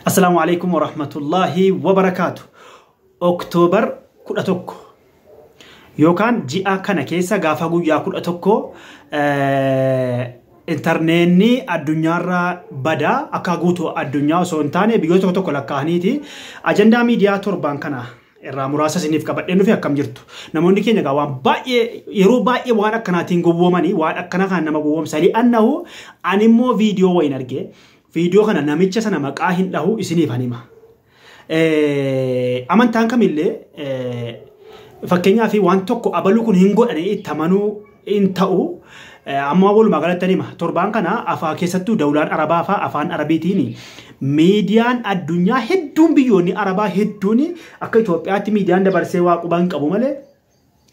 السلام عليكم ورحمة الله وبركاته. أكتوبر كل أتوكو يوكان جاء كان كيسا غافقو ياكل أتوكو انترنتني الدنيا را بدا أكاغوتو الدنيا سونتاني بيوتو توكو لكاهنيتي أجندا ميديا توربان كنا الراموراسا سنيف كبر إنه في أكم جرتو نموني كي نجا وان باي يرو باي وان أكنا تينغو وماني وان أكنا كان نما ووم سالي أنه أنيمو فيديو وينرجع فيديو كنا نميتش سنة مكاهن له إسني فانيما أمان تانك ملة فكينيا في وان توكو أبلو كن هنغو أني تمانو إنتاو أما أقول ما قالت تاني ما تربان كنا أفاكيستو دولار عربا فا أفان عربيتيني ميديان الدنيا هدون بيوني عربا هدوني أكيد توبيات ميديان دبر سوا قبان أبو ماله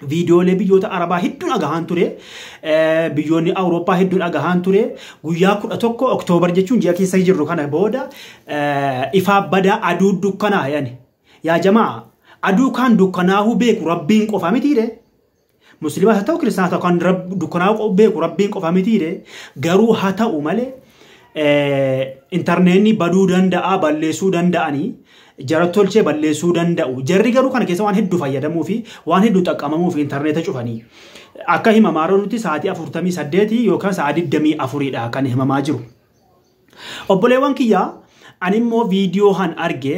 فيديو لي بيوتا عربا هدون أجاهان توري بيوني أوروبا هدون أجاهان توري وياكل أتوكو أكتوبر جتون جاكي سيجر ركنا بودا إفا بدا أدو دكنا يعني يا جماعة أدو كان دكنا هو بيك ربين قفامتي ده مسلمات هتاو كريستيان هتاو كان رب دكنا بيك ربين قفامتي ده غرو هتاو ماله انترنتني بدو دندا باللسو دنداني جراتولچه باللسو دنداو جري غرو كان كيسا وان هدو فايدمو في وان هدو تقاممو في انترنت چوفاني akka hima maaronuti sa'atii 48 yookaan sa'atii 24 dha kan hima maajiru obboleewwan kiyya animmoo viidiyoo han arge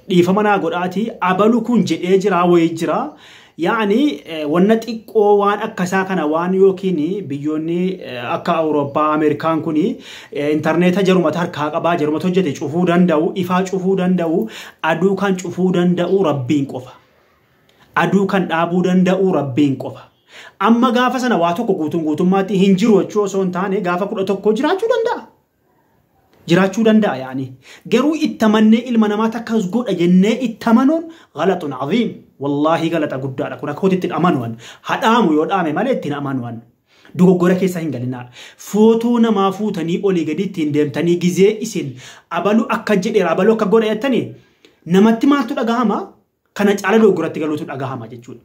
dhiifama naa godhaati abalu kun jedhee jira way jira yaani wanna xiqqoo waan akkasaa kana waan yookiin biyyoonni akka Awurooppaa Ameerikaan kuni interneeta jarumata harkaa qabaa jarumata hojjete cufuu danda'u ifaa cufuu danda'u aduu kan cufuu danda'u rabbiin qofa aduu kan dhaabuu danda'u rabbiin qofa amma gaafa sana waa tokko guutummaatti hin jiru jechuu osoo hin taane gaafa 11 jiraachuu danda'a yaani garuu ittamanne ilma namaa takkas godha jennee ittamanuun ghalatun azim wallahi galata guddaadha kun akka hotitti amanuwan hadhaamu yoo dhaame malee ittiin amanuwan dogoggora keessa hin galinaa footoo namaa fuutanii olii gadi ittiin deemtanii gizee isin abalu akka jedheera abalu akka godha jettanii namatti maaltu dhagahama kana caala doggoratti galuutu dhagahama jechuudha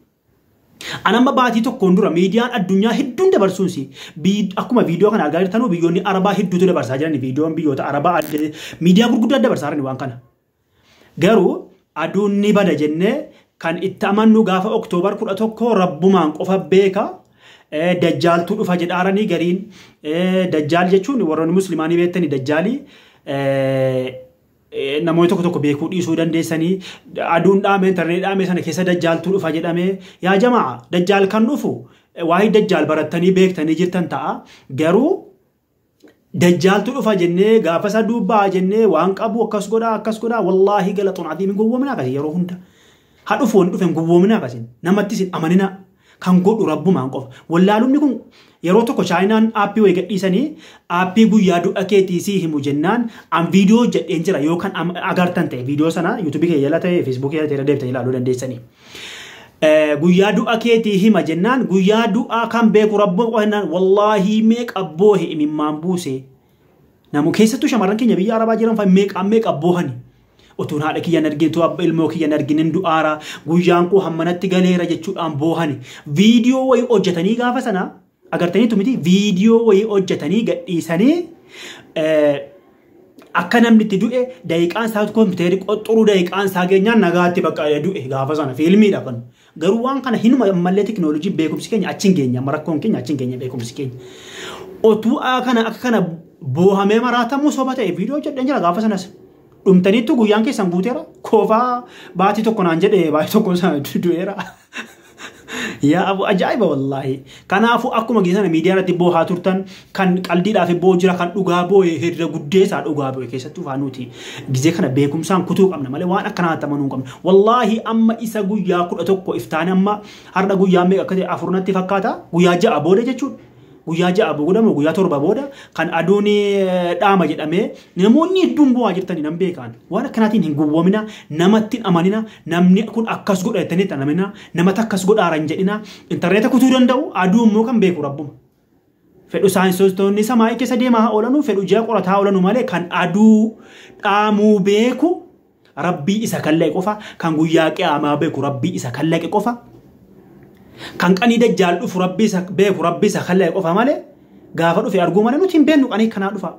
anamma baatii tokkoon dura miidiyaan addunyaa hedduun dabarsuunsi akkuma viidiyoo kana argaa jirtanu biyyoonni arabaa hedduutu dabarsaa jiran viidiyoon biyyoota arabaa miidiyaa gurguddaa dabarsaa jiran waan kana garuu aduun ni bada jennee kan itti amannu gaafa Oktoobar 11 rabbumaan qofa beeka dajjaaltu dhufa jedhaaranii gariin dajjaal jechuun warroonni muslimaanii beektanii dajjaalii namoota tokko beekuu dhiisuu dandeessanii aduun dhaame internet dhaame sana keessa dajjaaltu dhufa jedhame yaa jamaa dajjaal kan dhufu waa'ee dajjaal barattanii beektanii jirtan ta'a garuu dajjaaltu dhufa jennee gaafa isa dubbaa jennee waan qabu akkas godha wallahi galatun adiimin gowwoomina kasi yeroo hunda haa dhufoon dhufen gowwoomina kasi namatti sin amanina kan godhu rabbumaan qofa wallaalumni kun yeroo tokko chaayinaan aappii way gadhiisanii aappii guyyaa du'a keetii si himu jennaan an viidiyoo jedheen jira yookaan agartan ta'e viidiyoo sana yuutuubii kee jala ta'e feesbuukii jala ta'e deebitanii ilaaluu dandeessanii guyyaa du'a keetii hima jennaan guyyaa du'a kan beeku rabbuun qofa jennaan wallahi meeqa boohe imimmaan buuse namu keessattuu shamarran keenya biyya arabaa jiran fa meeqa boohani otuun haadha kiyyan argitu abba ilmoo kiyyan arginin du'aara guyyaan koo hammanatti galeera jechuudhaan boohani viidiyoo wayii hojjetanii gaafa sana agartaniitu miti viidiyoo wayii hojjetanii gadhiisanii akka namni itti du'e daqiiqaan isaa kompiiteerii qoxxuruu daqiiqaan isaa geenyaan nagaatti bakka du'e gaafa sana fiilmiidha kan garuu waan kana hinuma mallee teknooloojiin beekumsi keenya achi hin geenye rakkoon keenya achi hin geenye beekumsi keenya otuu akka kana boohamee maraatamuu soba ta'e viidiyoo hojjedhan jira gaafa sanas dhumtaniitu guyyaan keessan guuteera koofaa baatii tokko naan jedhe baatii tokko sana du'eera yaa abu ajaa'iba wallahi kanaafu akkuma geessana miidiyaa irratti boohaa turtan kan qaldiidhaaf boo jira kan dhugaa boo'e hirra guddeessaa dhugaa boo'e keessattuu faanuuti gizee kana beekumsaan kutuu qabna malee waan akkanaatti amanuu qabna wallahi amma isa guyyaa 11 iftaan amma har'a guyyaa meeqa akka ta'e afurnatti fakkaata guyyaa 6 booda jechuudha guyyaa 6 booda moo guyyaa 7 booda kan aduun dhaama jedhamee namoonni hedduun bu'aa jirtanii nan beekan waan akkanaatiin hin gowwoomina namatti amanina namni kun akkas godha jettanii tanamina namatti akkas godhaaran jedhina interneeta kutuu danda'u aduun moo kan beeku rabbuma fedhu saayinsistoonni samaa'ii keessa deemaa oolanu fedhu ji'a qorataa oolanu malee kan aduu dhaamuu beeku rabbii isa kallaqe qofa kan guyyaa qiyaamaa beeku rabbii isa kallaqe qofa kan qanii dajjaal dhufu rabbii isa beeku rabbii isa kallaqe qofa malee gaafa dhufe arguu malee nuti hin beeknu qanii kanaa dhufa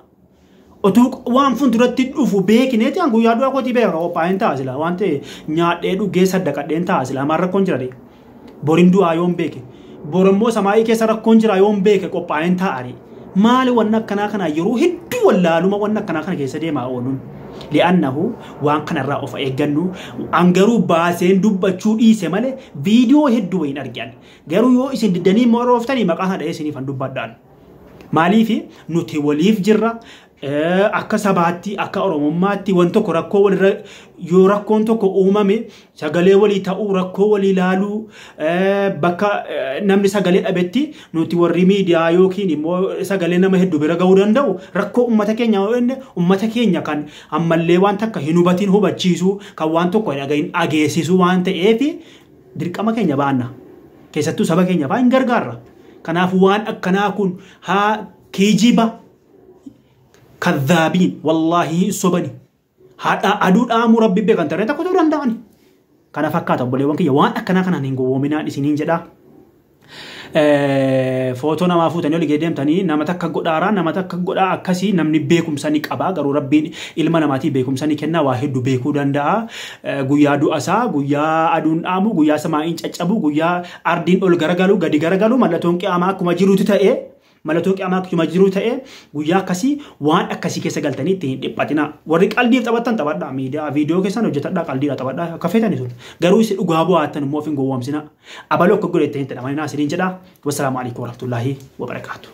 otuu waan fuulduratti dhufu beekneeti an guyyaa du'a kooti beekna qophaa'een ta'a sila waan ta'e nyaadhee dhugee saddaqadheen ta'a sila maan rakkoon jira de borin du'aa yoon beeke borommoo samaayii keessa rakkoon jira yoon beeke qophaa'een taa'ari maali wanna akkanaa kana yeroo hedduu wallaaluma wanna akkanaa kana keessa deemaa ooluun li'annahu waan kanarraa of eeggannu an garuu baaseen dubbachuu dhiise malee viidiyoo hedduu hin argan garuu yoo isin diddanii morooftanii maqaa hadhee isiniif an dubbadhaan maaliifi nuti waliif jirra akka sabaatti akka oromummaatti waan tokko rakkoo walirra yoo rakkoon tokko uumame sagalee walii ta'uu rakkoo walii ilaaluu bakka namni sagalee dhabetti nuti warri miidiyaa yookiin immoo sagalee nama hedduu bira ga'uu danda'u rakkoo ummata keenya kan ammallee waan takka hin hubatiin hubachiisu kan waan tokko hin dhagahin ageessisu waan ta'eef dirqama keenya baanna keessattuu saba keenya baa hin gargaarra kanaaf waan akkanaa kun haa kijiba كذابين والله صبني هذا أدود أمور ربي بكن ترى تكو توران داني كنا فكرت أقول لهم كي وان أكنا نينجو ومنا لسنين جدا فوتو نما فوتني اللي قديم تاني نما تكقدارا نما تكقدار أكسي نمني بيكم سني كأبا قرو ربي إلما نماتي بيكم سني كنا واحد دو بيكو داندا غويا دو أسا غويا أدون أمو غويا سماين تجابو غويا أردين أول غرقالو غدي غرقالو مالتون كي أما كم جيرو تتأه مالتوك أماك يوم جرو تأه ويا كسي وان أكسي كيسة قلتني تين دبتنا وريك الدير تبتن تبدا ميدا فيديو كيسان وجت دا الدير تبدا كفتني تقول جروس الأجابو عتن موفين جوام سنا أبلوك كقول تين تنا ما يناسرين جدا والسلام عليكم ورحمة الله وبركاته.